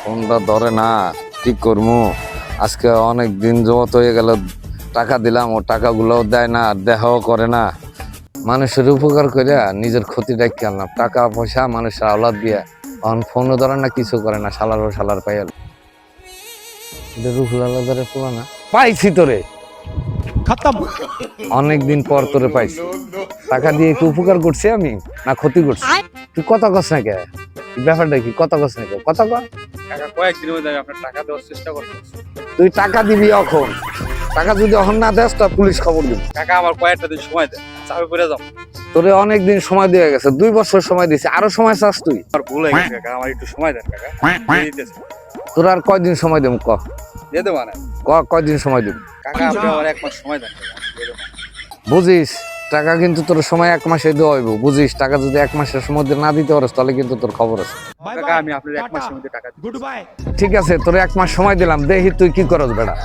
ফোনটা ধরে না, কি করবো? আজকে অনেক দিন যাবত হয়ে গেল, টাকা দিলাম, ও টাকাগুলো দেয় না, দেখাও করে না। মানুষের উপকার করে নিজের ক্ষতি ডাকি আনলাম, টাকা পয়সা মানুষের আওলাদ দিয়ে এখন ফোনও ধরে না, কিছু করে না। শালার ও শালার পাইয়াল রুহুল আলাদারে পোলা না, পাইছি তোরে खत्म। অনেকদিন পর তোরে পাইছি। টাকা দিয়ে কি উপকার করছি আমি না ক্ষতি করছি? তুই কথা কস না কে? ব্যাপারটা কি? কথা কস না কে? কথা কর। টাকা কয়েকদিনের মধ্যে আমি আপনার টাকা দেওয়ার চেষ্টা করতেছি। তুই টাকা দিবি এখন, টাকা যদি এখন না দেস তা পুলিশ খবর দিবি। টাকা আমার কয়েকটা দিন সময় দেন, চাপে পড়ে যাও। তোরে অনেকদিন সময় দিয়ে গেছে, 2 বছর সময় দিছে, আরো সময় চাস তুই? আমার ভুল হয়ে গেছে কাকা, আমার একটু সময় দেন কাকা। দিয়ে দিতেছি। তোর আর কয়দিন সময় দেব ক? দিয়ে দেবো না কয়দিন সময় দেব? কাকা, আপনি আমার 1 মাস সময় দেন কাকা, দিয়ে দেবো। বুঝিস, টাকা কিন্তু তোর সময় 1 মাসে দেওয়া হইব। বুঝিস, টাকা যদি 1 মাসের মধ্যে না দিতে পারস তাহলে কিন্তু তোর খবর আছে। बाय কাকা আমি আপনার 1 মাসের মধ্যে টাকা দিই। Good bye. ঠিক আছে, তোর 1 মাস সময় দিলাম, দেখি তুই কি করস বেটা।